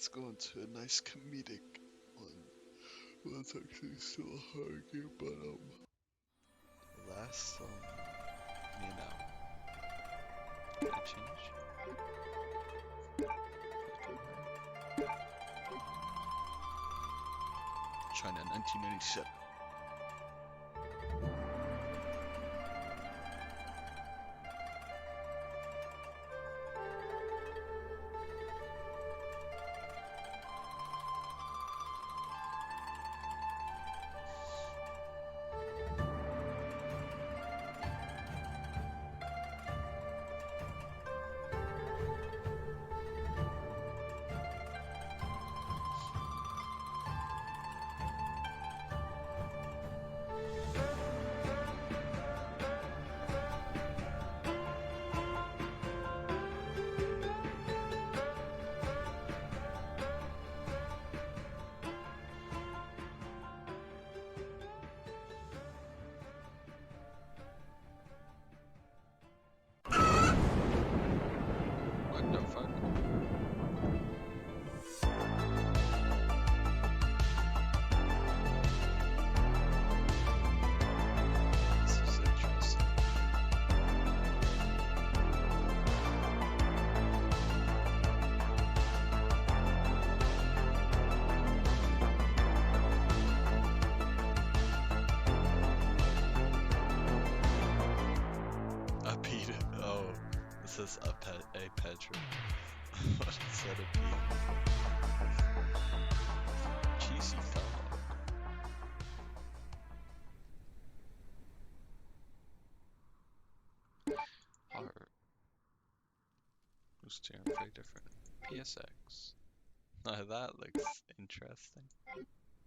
let's go into a nice comedic one. Well, it's actually still a hard game, but last you know, can I change? China 1997. What the fuck? This is interesting. A Peter. Oh, this is a Pedro. What is that? A Peter? Cheesy dog. Heart. Who's tearing very different? PSX. Now that looks interesting.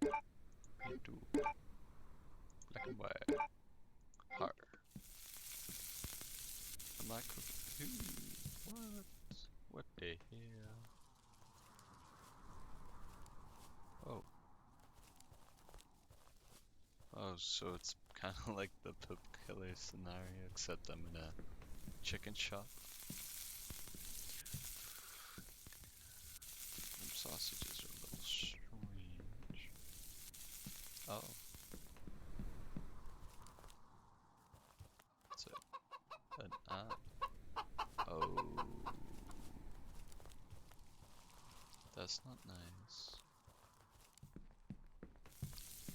You do. Black and white. Heart. I'm like, who? What? What the hell? Oh. Oh, so it's kind of like the Poop Killer scenario, except I'm in a chicken shop. Them sausages are a little strange. Oh. What's it? An ant. Oh. That's not nice.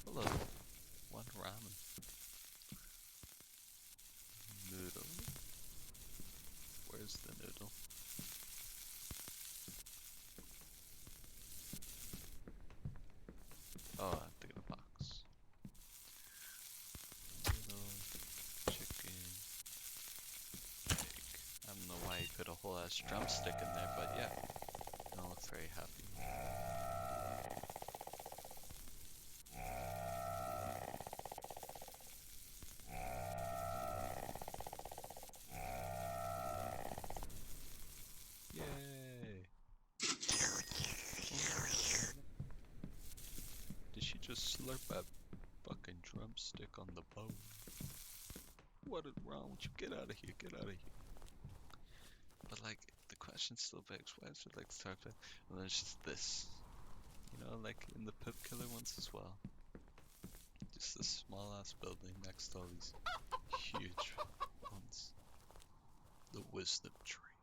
Hello. One ramen. Noodle. Where's the noodle? Oh, I have to get a box. Noodle, chicken, egg. I don't know why he put a whole ass drumstick in there, but yeah. I don't look very happy. Yay! Did she just slurp a fucking drumstick on the bone? What is wrong with you? Get out of here, get out of here. But like, the question still begs, why is it like Starfield? And then it's just this. You know, like in the Poop Killer ones as well. Just this small ass building next to all these huge ones. The wisdom tree.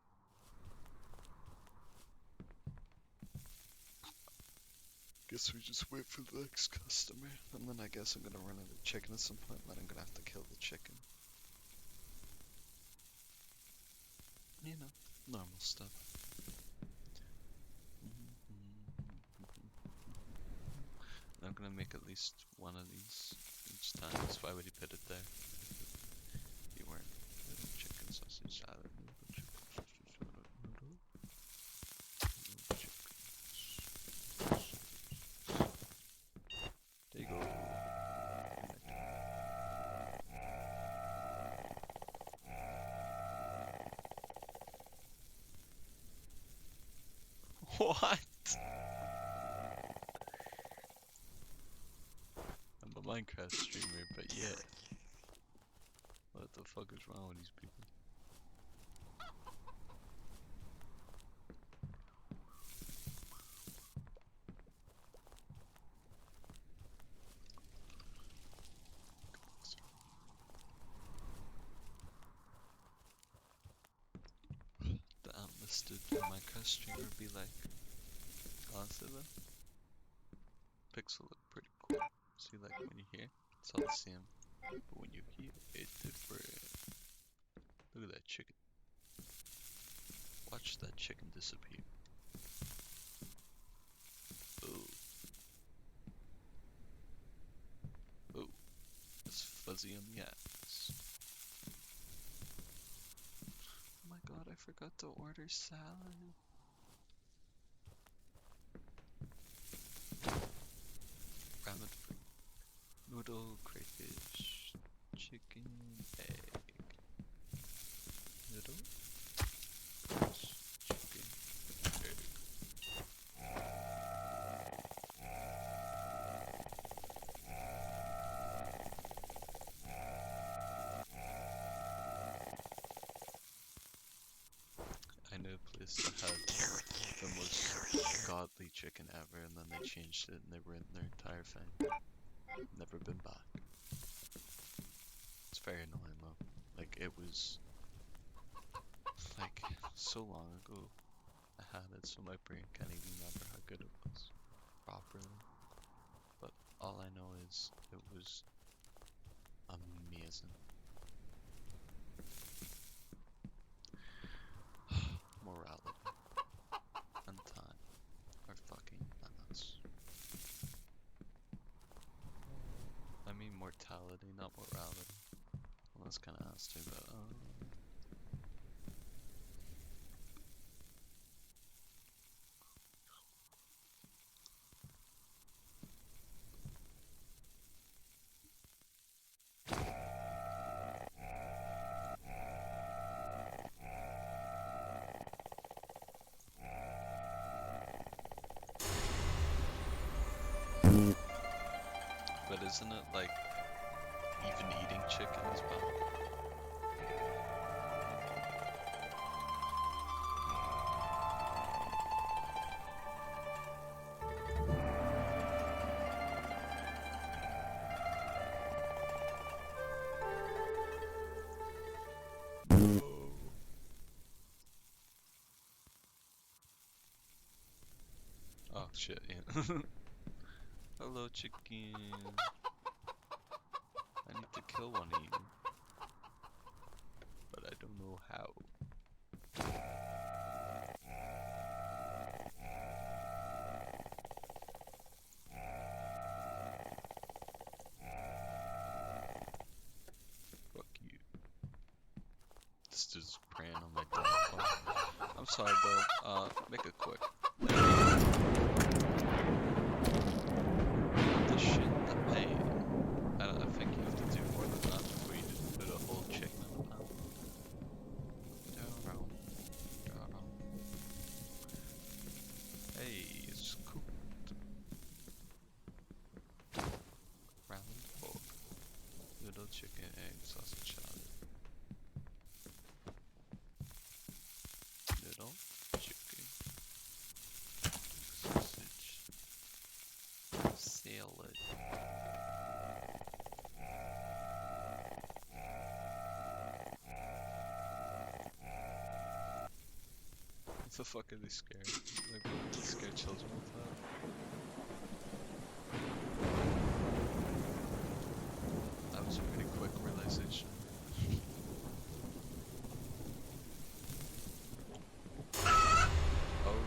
Guess we just wait for the next customer, and then I guess I'm gonna run out of chicken at some point, and then I'm gonna have to kill the chicken. You know, normal stuff. And I'm gonna make at least one of these each time, so why would he put it there? You weren't. Little chicken sausage salad, little chicken sausage salad, little chicken. There you go. What? I'm a Minecraft streamer, but yeah. What the fuck is wrong with these people? invested in Minecraft streamer be like? Honestly though, Pixel look pretty cool. See, like when you hear, it's all the same, but when you hear, it's different. Look at that chicken. Watch that chicken disappear. Oh, oh, it's fuzzy on the ass. Oh my god, I forgot to order salad. Ramen, noodle, crayfish, chicken, egg, noodle, chicken, egg. I know a place that had the most godly chicken ever, and then they changed it and they ruined their entire thing. Never been back. It's very annoying though. Like, it was like so long ago I had it, so my brain can't even remember how good it was properly. But all I know is it was amazing. Morality and time are fucking nuts. I mean mortality, not morality. Well, that's kind of nasty, but but isn't it like even eating chicken is bad? Oh shit, yeah. Hello chicken. I need to kill one of you, but I don't know how. Fuck you. This dude's preying on my downfall. I'm sorry, bro. Make it quick. The shit that I think you have to do more than that before you just put a whole chicken in the pan. Hey, it's cooked. Round pork, little chicken, egg, sausage salad. Little chicken, sausage, salad. What the fuck are they scared? Like, what do scare children with that? That was a pretty quick realization. Oh.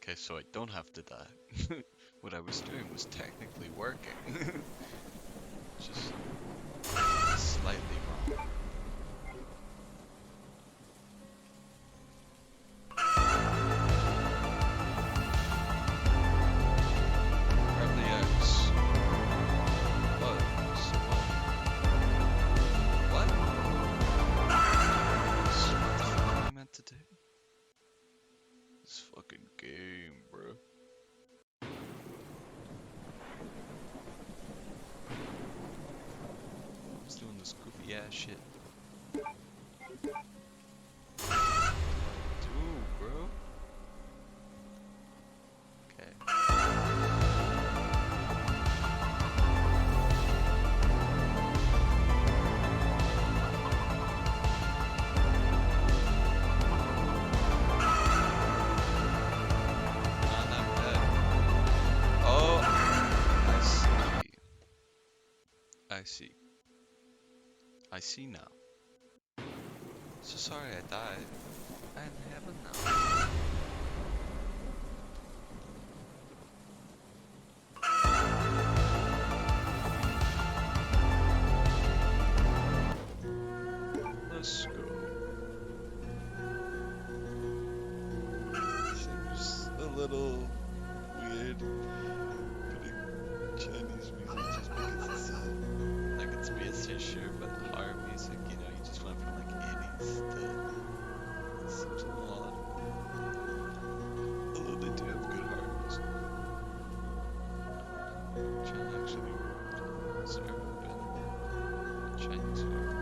Okay, so I don't have to die. What I was doing was technically working. Just slightly wrong. Grab the X. What? So what? So what the fuck am I meant to do? This fucking game, bro. I was doing this goofy Yeah, shit. Dude, bro. Okay. Not that bad. Oh, I see. I see. I see now. So sorry I died. I'm in heaven now. Let's go. Seems a little weird putting Chinese music just because it's like it's BSC sure, but horror music, you know, you just went from like 80s to it seems a little odd. Although they do have good horror music. China actually has never been Chinese horror.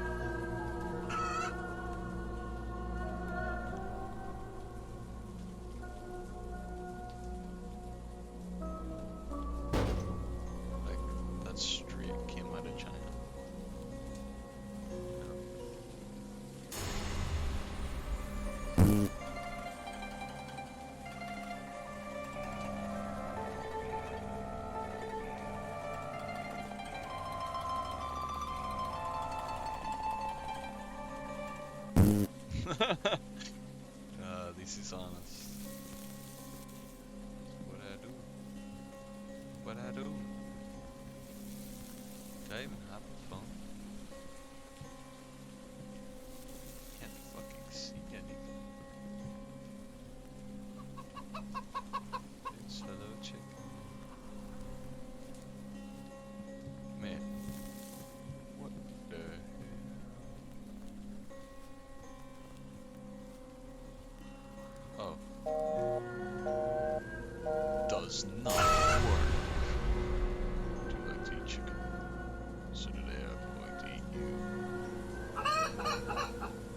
Like that street came out of China. This is honest. What I do? What I do? Do I even have a phone? Can't fucking see anything. It's hello chicken. Man. What the hell? Oh. Does not work. Do you like to eat chicken? So today I'm going to eat you.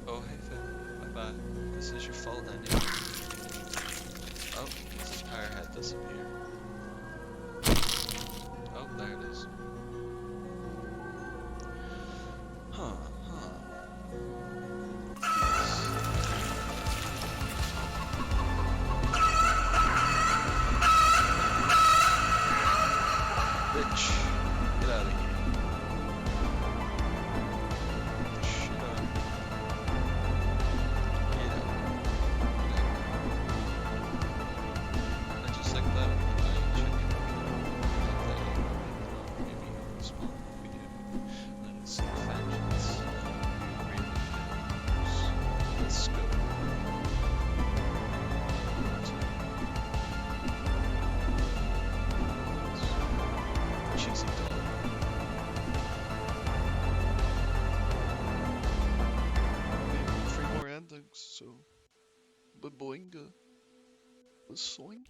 Oh, hey fam. Bye bye. This is your fault, I knew. Oh, this tire had disappeared. Oh, there it is. Huh, huh. Bitch, get out of here. Shut up. Get out. And just like that, I chicken. Maybe a small video. Let us see vengeance. Really matters. Let's go. Cheesy dog. Maybe 3 more endings, so. Ba-boinga. Ba-soink.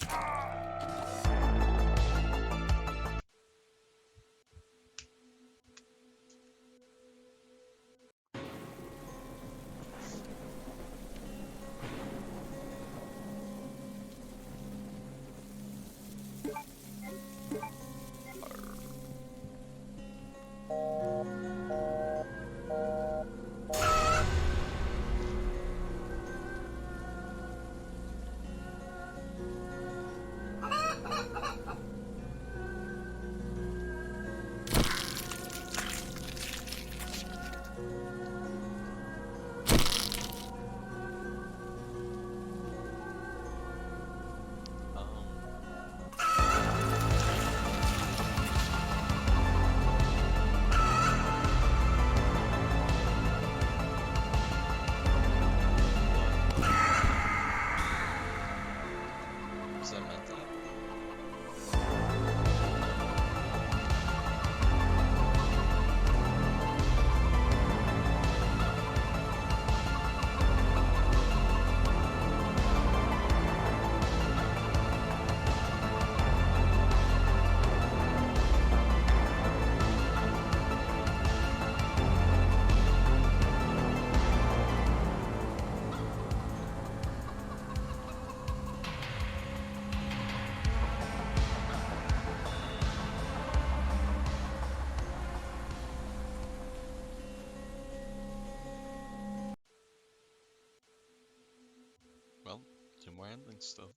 we're ending still.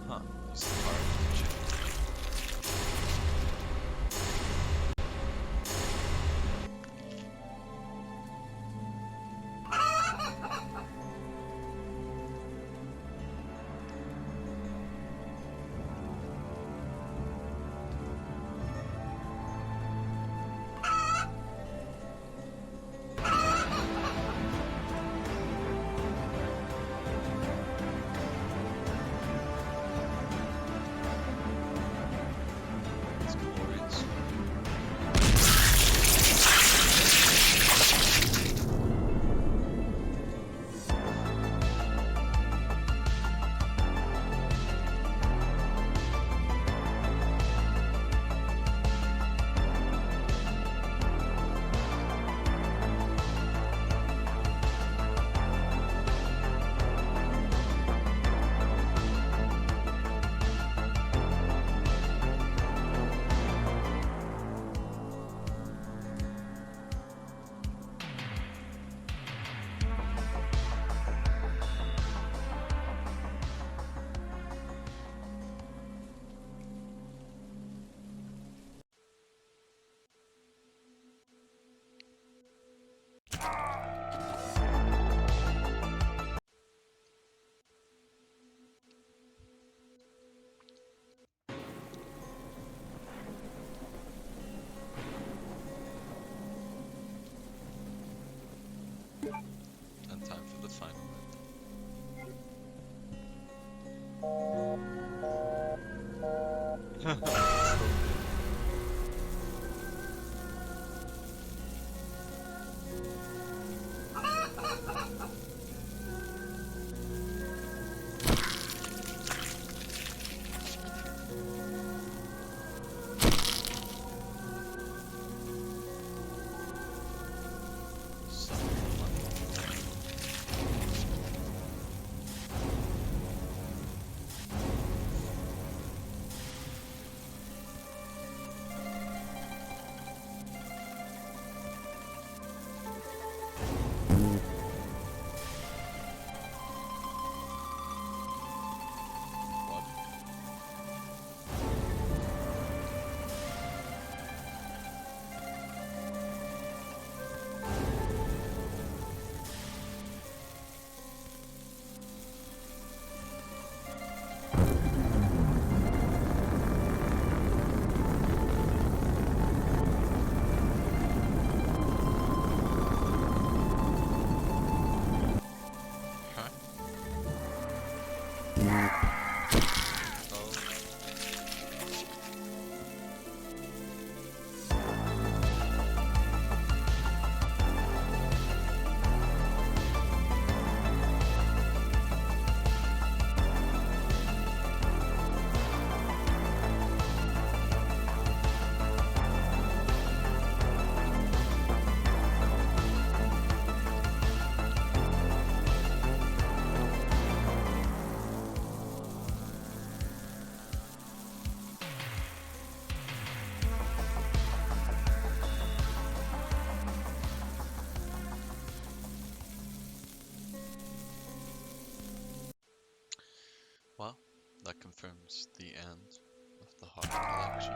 Huh, he's the part of the ship. It's glorious. And time for the final bit. What? Huh? Oh. Well, that confirms the end of the Heart Collection.